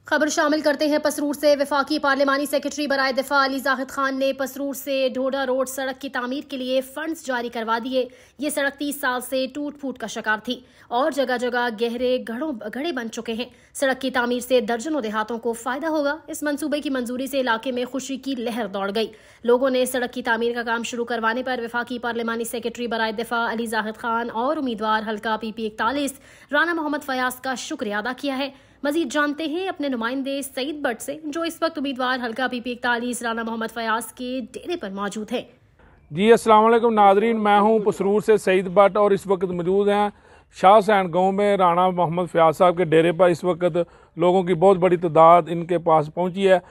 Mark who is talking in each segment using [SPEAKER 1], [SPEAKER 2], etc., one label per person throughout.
[SPEAKER 1] खबर शामिल करते हैं पसरूर से। वफाकी पार्लिमानी सेक्रेटरी बराए दिफा अली जाहिद खान ने पसरूर से ढोडा रोड सड़क की तामीर के लिए फंड्स जारी करवा दिए। ये सड़क 30 साल से टूट फूट का शिकार थी और जगह जगह गहरे गड्ढे बन चुके हैं। सड़क की तामीर से दर्जनों देहातों को फायदा होगा। इस मंसूबे की मंजूरी से इलाके में खुशी की लहर दौड़ गई। लोगों ने सड़क की तामीर का काम शुरू करवाने पर वफाकी पार्लिमानी सेक्रेटरी बराए दिफा अली जाहिद खान और उम्मीदवार हल्का PP 41 राना मोहम्मद फयाज का शुक्रिया अदा किया है। मजीद जानते हैं अपने नुमाइंदे सईद बट से, जो इस वक्त उम्मीदवार हल्का PP 41 राना मोहम्मद फयाज के डेरे पर मौजूद है।
[SPEAKER 2] जी अस्सलाम वालेकुम नाजरीन, मैं हूं पसरूर से सईद बट और इस वक्त मौजूद हैं शाह हुसैन गाँव में राना मोहम्मद फयाज साहब के डेरे पर। इस वक्त लोगों की बहुत बड़ी तादाद इनके पास पहुंची है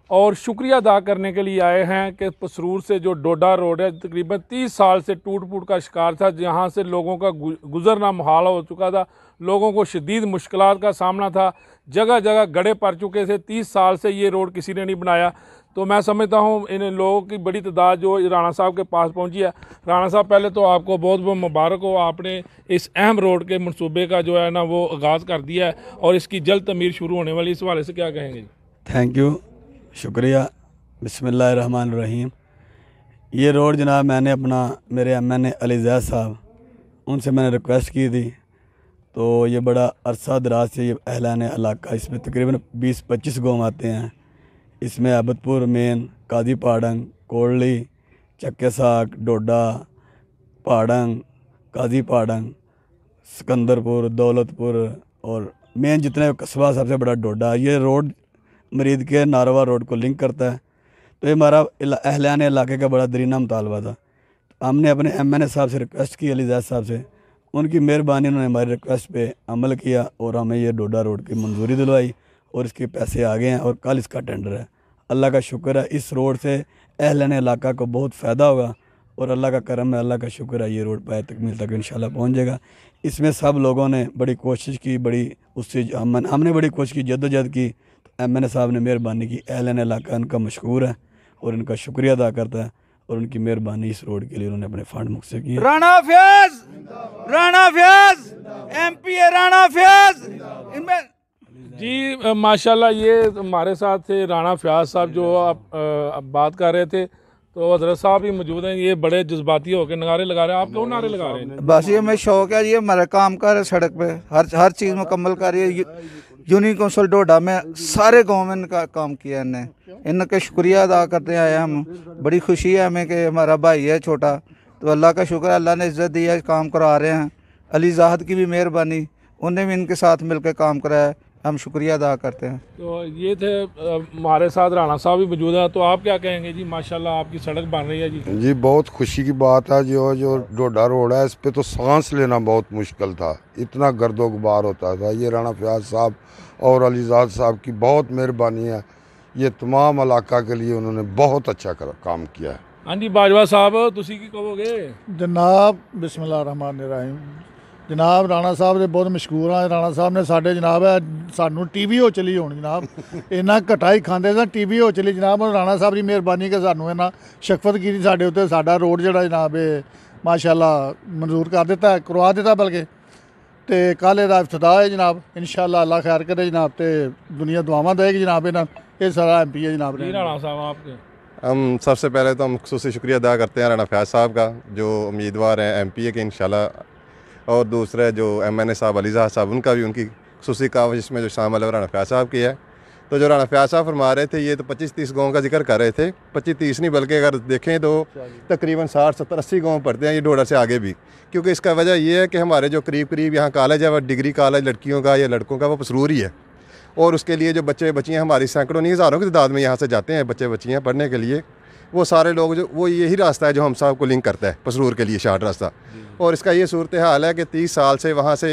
[SPEAKER 2] और शुक्रिया अदा करने के लिए आए हैं कि पसरूर से जो डोडा रोड है तकरीबन 30 साल से टूट फूट का शिकार था, जहां से लोगों का गुजरना मुहाल हो चुका था। लोगों को शदीद मुश्किलात का सामना था, जगह जगह गड्ढे पड़ चुके थे। 30 साल से ये रोड किसी ने नहीं बनाया। तो मैं समझता हूँ इन लोगों की बड़ी तादाद जो राणा साहब के पास पहुँची है। राणा साहब, पहले तो आपको बहुत बहुत मुबारक हो, आपने इस अहम रोड के मनसूबे का जो है ना वो आगाज़ कर दिया है और इसकी जल्द तमीर शुरू होने वाली। इस हवाले से क्या कहेंगे?
[SPEAKER 3] थैंक यू, शुक्रिया। बिस्मिल्लाहिर्रहमानिर्रहीम। ये रोड जनाब मैंने मेरे MN अली जैद साहब, उनसे मैंने रिक्वेस्ट की थी। तो ये बड़ा अरसा दराज से ये अहलान इलाका, इसमें तकरीबन 20-25 गाँव आते हैं। इसमें अबदपुर मेन, कादी पहाड़ंग, कोड़ली, चक्के साग, डोडा पहाड़ंग, कादी पहाड़ंग, सिकंदरपुर, दौलतपुर और मेन जितने कस्बा सबसे बड़ा डोडा। ये रोड मरीद के नारवा रोड को लिंक करता है। तो ये हमारा अहलान इलाके का बड़ा दरीना मुतालबा था। हमने अपने MN साहब से रिक्वेस्ट की, अली जैद साहब से। उनकी मेहरबानी, उन्होंने हमारी रिक्वेस्ट पे अमल किया और हमें ये डोडा रोड की मंजूरी दिलवाई और इसके पैसे आ गए हैं और कल इसका टेंडर है। अल्लाह का शुक्र है, इस रोड से अहलन इलाका को बहुत फ़ायदा होगा और अल्लाह का करम है, अल्लाह का शुक्र है, ये रोड पाए तकमील तक इंशाल्लाह पहुँच जाएगा। इसमें सब लोगों ने बड़ी कोशिश की, हमने बड़ी कोशिश की, जद्दोजहद की। तो MN साहब ने मेहरबानी की। अहलन इलाका इनका मशहूर है और इनका शुक्रिया अदा करता है और उनकी मेहरबानी इस रोड के लिए उन्होंने अपने फंड मुझसे किए।
[SPEAKER 4] राणा फयाज MP राणा फयाज इनमें
[SPEAKER 2] जी माशाल्लाह। ये हमारे साथ थे राणा फयाज साहब जो आप बात कर रहे थे। तो हजरत साहब भी मौजूद हैं। ये बड़े जज्बाती होकर नारे लगा रहे हैं। आप क्यों नारे लगा रहे हैं?
[SPEAKER 4] बस ये मैं शौक है, ये हमारा काम कर है सड़क पे, हर चीज़ मुकम्मल कर रही है। यूनियन कौंसिल डोडा में सारे गाँव में इनका काम किया इनने, इनका शुक्रिया अदा करते आए हम। बड़ी खुशी है हमें कि हमारा भाई है छोटा, तो अल्लाह का शुक्र है, अल्लाह ने इज़्ज़त दी है, काम करा रहे हैं। अली जाहिद की भी मेहरबानी, उन्हें भी इनके साथ मिलकर काम कराया, हम शुक्रिया अदा करते हैं।
[SPEAKER 2] तो ये थे हमारे साथ राणा साहब भी मौजूद हैं। तो आप क्या कहेंगे जी? माशाल्लाह आपकी सड़क बन रही है जी।
[SPEAKER 5] जी बहुत खुशी की बात है। जो डोडा रोड है, इस पे तो सांस लेना बहुत मुश्किल था, इतना गर्दो गुबार होता था। ये राणा फयाज साहब और अली जाहिद साहब की बहुत मेहरबानी है। ये तमाम इलाका के लिए उन्होंने बहुत अच्छा काम किया है।
[SPEAKER 2] हाँ जी बाजवा साहब, तुसी की कहोगे?
[SPEAKER 6] जनाब बिस्मिल्लाहिर्रहमानिर्रहीम। जनाब राणा साहब ने बहुत मशहूर हैं। राणा साहब ने साढ़े जनाब है सानू TV हो चली होनी जनाब, इन्ना घटा ही खाते थे, TV हो चली जनाब। और राणा साहब की मेहरबानी के सानू इन्ना शफकत की साढ़े उत्ते, साडा रोड जड़ा जनाब माशाल्लाह मंजूर कर दिता है, करवा दिता बल्कि। तो कल एदा इफ्तिताह है जनाब, इंशाल्लाह अल्लाह खैर करे जनाब। तो दुनिया दुआवां देगी जनाब। ये सारा MP है जनाब।
[SPEAKER 2] राणा साहब आपके
[SPEAKER 7] हम सबसे पहले तो हम खुसूसी शुक्रिया अदा करते हैं राणा फयाज साहब का, जो उम्मीदवार हैं MP के इंशाल्लाह। और दूसरे जो MN साहब अली जाहिद साहब, उनका भी उनकी खुसूसी काविश इसमें जो शामिल है राणा फयाज साहब की है। तो जो राणा फयाज साहब फरमा रहे थे, ये तो 25-30 गाँव का जिक्र कर रहे थे। 25-30 नहीं बल्कि अगर देखें तो तकरीबन 60-70-80 गाँव पड़ते हैं ये डोडा से आगे भी। क्योंकि इसका वजह ये है कि हमारे जो करीब यहाँ कॉलेज है, वह डिग्री कॉलेज लड़कियों का या लड़कों का, वो पसरूर ही है। और उसके लिए जो बच्चे बच्चियाँ हमारी सैकड़ों नहीं हज़ारों की तादाद में यहाँ से जाते हैं बच्चे बच्चियाँ पढ़ने के लिए। वो सारे लोग जो वो यही रास्ता है जो हम साहब को लिंक करता है पसरूर के लिए, शार्ट रास्ता। और इसका ये सूरत हाल है कि 30 साल से वहाँ से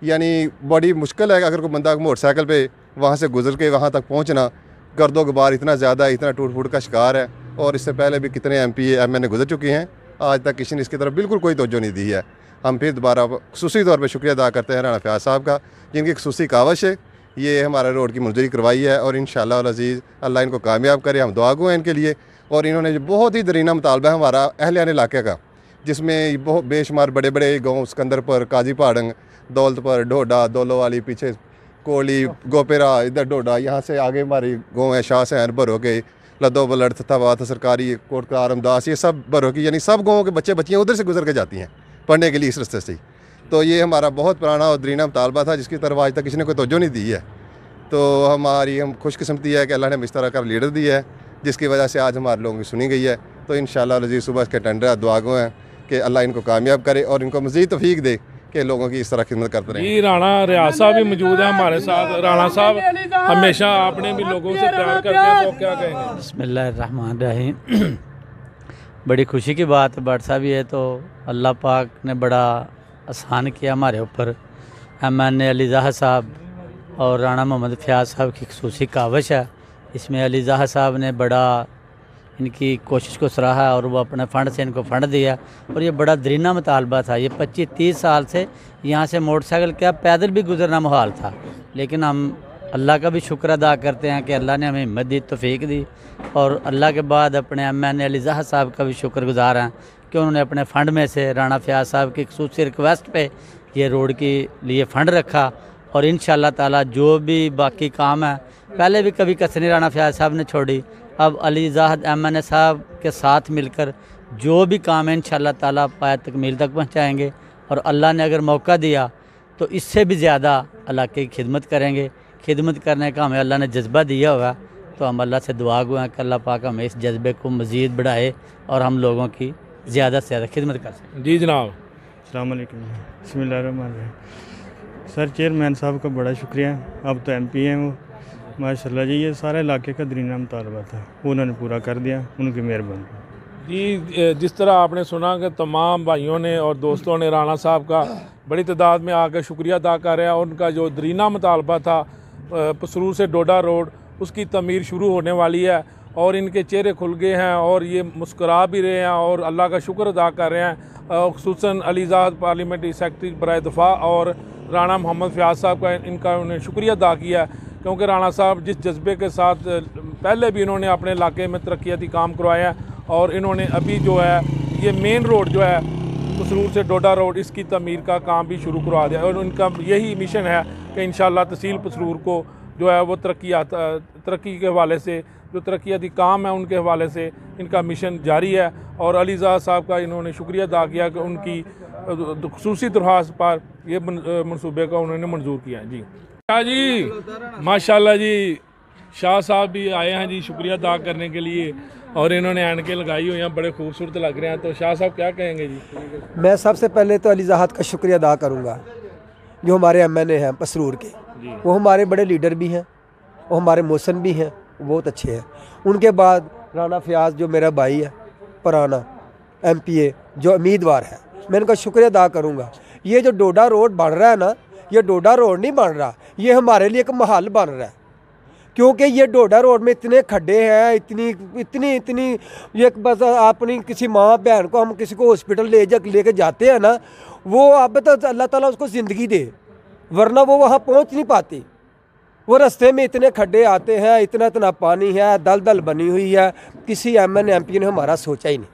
[SPEAKER 7] यानी बड़ी मुश्किल है अगर कोई बंदा मोटरसाइकिल पे वहाँ से गुजर के वहाँ तक पहुँचना। गर्दो गुबार इतना ज़्यादा, इतना टूट फूट का शिकार है। और इससे पहले भी कितने MP MN गुजर चुके हैं, आज तक किसी ने इसकी तरफ बिल्कुल कोई तवज्जो नहीं दी है। हम फिर दोबारा खुसूसी तौर पर शुक्रिया अदा करते हैं राणा फयाज साहब का, जिनकी खुसूसी काविश है ये हमारे रोड की मंजूरी करवाई है। और इंशाअल्लाह अज़ीज़ अल्लाह इनको कामयाब करे, हम दुआ गो हैं इनके लिए। और इन्होंने जो बहुत ही दरीना मुतालबा है हमारा अहलियान इलाके का, जिसमें बहुत बेशुमार बड़े बड़े गाँव, सिकंदरपुर, काजी पहाड़ंग, दौलतपुर, डोडा, दोलो वाली, पीछे कोली, गोपेरा, इधर डोडा, यहाँ से आगे हमारी गाँव है शाह सैन, भरो के, लद्दो बलड़, थथावात, सरकारी, कोटका, आरमदास, ये सब भरो की यानी सब गाँव के बच्चे बच्चियाँ उधर से गुजर के जाती हैं पढ़ने के लिए इस रास्ते से ही। तो ये हमारा बहुत पुराना और दरीना मुतालबा था जिसकी तरफ आज तक किसी ने कोई तवज्जो नहीं दी है। तो हम खुशकिस्मती है कि अल्लाह ने हमें इस तरह का लीडर दिया है जिसकी वजह से आज हमारे लोगों की सुनी गई है। तो इंशाअल्लाह अज़ीज़ सुबह के टेंडर दुआ गो हैं कि अल्लाह इनको कामयाब करे और इनको मज़ीद तौफीक दे कि लोगों की इस तरह खिदमत करते रहें।
[SPEAKER 2] जी राणा रियाज साहब भी मौजूद है हमारे साथ। राणा साहब, हमेशा आपने भी लोगों से प्यार करते हैं, तो क्या कहेंगे?
[SPEAKER 8] बिस्मिल्लाहिर्रहमानिर्रहीम। बड़ी खुशी की बात है बट साहब, ये तो अल्लाह पाक ने बड़ा आसान किया हमारे ऊपर। MN अलीज़ाह साहब और राणा मोहम्मद फयाज साहब की खुसूसी काविश है। इसमें अलीज़ाह साहब ने बड़ा इनकी कोशिश को सराहा और वो अपने फ़ंड से इनको फ़ंड दिया और ये बड़ा दरीना मुतालबा था। ये 25-30 साल से यहाँ से मोटरसाइकिल क्या पैदल भी गुजरना मुहाल था, लेकिन हम अल्लाह का भी शुक्र अदा करते हैं कि अल्लाह ने हमें हिम्मत दी, तौफीक दी। और अल्लाह के बाद अपने MN अलीज़ाह साहब का भी शुक्रगुजार हैं कि उन्होंने अपने फ़ंड में से राणा फयाज साहब की खुसूसी रिक्वेस्ट पे ये रोड के लिए फ़ंड रखा। और इंशाअल्लाह ताला जो भी बाकी काम है, पहले भी कभी कसनी राणा फयाज साहब ने छोड़ी, अब अलीज़ाह MN साहब के साथ मिलकर जो भी काम है इंशाअल्लाह ताला पाया तकमील तक पहुँचाएँगे। और अल्लाह ने अगर मौका दिया तो इससे भी ज़्यादा इलाके की खिदमत करेंगे। खिदमत करने का हमें अल्लाह ने जज्बा दिया होगा, तो हम अल्लाह से दुआ गो हैं कि अल्लाह पाक हमें इस जज्बे को मज़ीद बढ़ाए और हम लोगों की ज़्यादा से ज़्यादा खिदमत कर सकें।
[SPEAKER 2] जी जनाब।
[SPEAKER 9] अस्सलाम वालेकुम। बिस्मिल्लाहिर्रहमानिर्रहीम। सर, चेयरमैन साहब का बड़ा शुक्रिया, अब तो MP हैं वो, माशाल्लाह जी। ये सारे इलाके का दरीना मुतालबा था, उन्होंने पूरा कर दिया, उनकी मेहरबानी।
[SPEAKER 2] जी, जिस तरह आपने सुना कि तमाम भाइयों ने और दोस्तों ने राणा साहब का बड़ी तादाद में आकर शुक्रिया अदा कर रहे हैं। उनका जो दरीना मुतालबा था पसरूर से डोडा रोड, उसकी तमीर शुरू होने वाली है और इनके चेहरे खुल गए हैं और ये मुस्कुरा भी रहे हैं और अल्लाह का शुक्र अदा कर रहे हैं। खुसूसन अलीज़ाद पार्लियामेंट्री सेक्रेटरी बराए दफ़ा और राणा मोहम्मद फयाज साहब का इनका उन्हें शुक्रिया अदा किया, क्योंकि राणा साहब जिस जज्बे के साथ पहले भी इन्होंने अपने इलाके में तरक्याती काम करवाया और इन्होंने अभी जो है ये मेन रोड जो है पसरूर से डोडा रोड, इसकी तमीर का काम भी शुरू करवा दिया। और उनका यही मिशन है कि इंशाअल्लाह तहसील पसरूर को जो है वो तरक्की के हवाले से जो तरक्याती काम है उनके हवाले से इनका मिशन जारी है। और अलीज़ाद साहब का इन्होंने शुक्रिया अदा किया कि उनकी खुसूसी दरख्वास्त पर ये मनसूबे का उन्होंने मंजूर किया। जी शाह जी, माशाल्लाह जी, शाह साहब भी आए हैं जी शुक्रिया अदा करने के लिए और इन्होंने ऐनकें लगाई हुई हैं, बड़े खूबसूरत लग रहे हैं। तो शाह साहब क्या कहेंगे जी?
[SPEAKER 10] मैं सबसे पहले तो अलीज़ाद का शुक्रिया अदा करूँगा जो हमारे MNA हैं पसरूर के। वो हमारे बड़े लीडर भी हैं, वो हमारे मौसन भी हैं, बहुत अच्छे हैं। उनके बाद राणा फयाज जो मेरा भाई है, पुराना MPA जो उम्मीदवार है, मैं इनका शुक्रिया अदा करूँगा। ये जो डोडा रोड बन रहा है ना, ये डोडा रोड नहीं बन रहा, ये हमारे लिए एक महल बन रहा है। क्योंकि ये डोडा रोड में इतने खड्डे हैं, इतनी ये बस अपनी किसी माँ बहन को हम किसी को हॉस्पिटल लेके जाते हैं ना, वो अब तो अल्लाह ताला उसको ज़िंदगी दे, वरना वो वहाँ पहुँच नहीं पाती। वो रास्ते में इतने खड्डे आते हैं, इतना पानी है, दलदल बनी हुई है। किसी MN MP ने हमारा सोचा ही नहीं,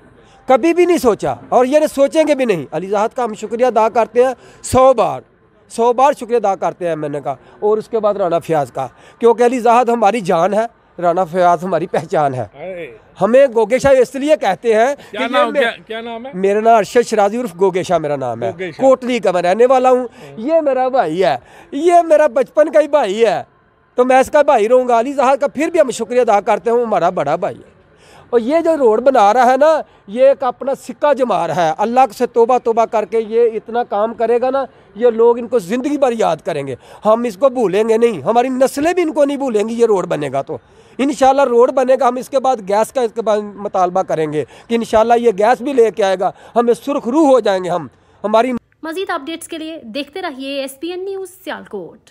[SPEAKER 10] कभी भी नहीं सोचा और ये सोचेंगे भी नहीं। अलीज़ाद का हम शुक्रिया अदा करते हैं 100 बार शुक्रिया अदा करते हैं MN का। और उसके बाद राणा फयाज का, क्योंकि अलीज़ाद हमारी जान है, राणा फयाज हमारी पहचान है। हमें गोगेशा इसलिए कहते हैं
[SPEAKER 2] क्या नाम है?
[SPEAKER 10] मेरा नाम अरशद शराजी उर्फ गोगेशा मेरा नाम है। कोटली का मैं रहने वाला हूँ। ये मेरा भाई है, ये मेरा बचपन का ही भाई है, तो मैं इसका भाई रहूँगा। अलीज़ाद का फिर भी हम शुक्रिया अदा करते हैं, हमारा बड़ा भाई है। और ये जो रोड बना रहा है ना, ये एक अपना सिक्का जमा रहा है। अल्लाह से तौबा करके ये इतना काम करेगा ना, ये लोग इनको ज़िंदगी भर याद करेंगे। हम इसको भूलेंगे नहीं, हमारी नस्लें भी इनको नहीं भूलेंगी। ये रोड बनेगा तो इंशाल्लाह रोड बनेगा। हम इसके बाद गैस का इसके बाद मुतालबा करेंगे कि इंशाल्लाह ये गैस भी लेके आएगा, हमें सुरखरू हो जाएंगे हम। हमारी
[SPEAKER 1] मज़ीद अपडेट्स के लिए देखते रहिए SPN न्यूज़ सियालकोट।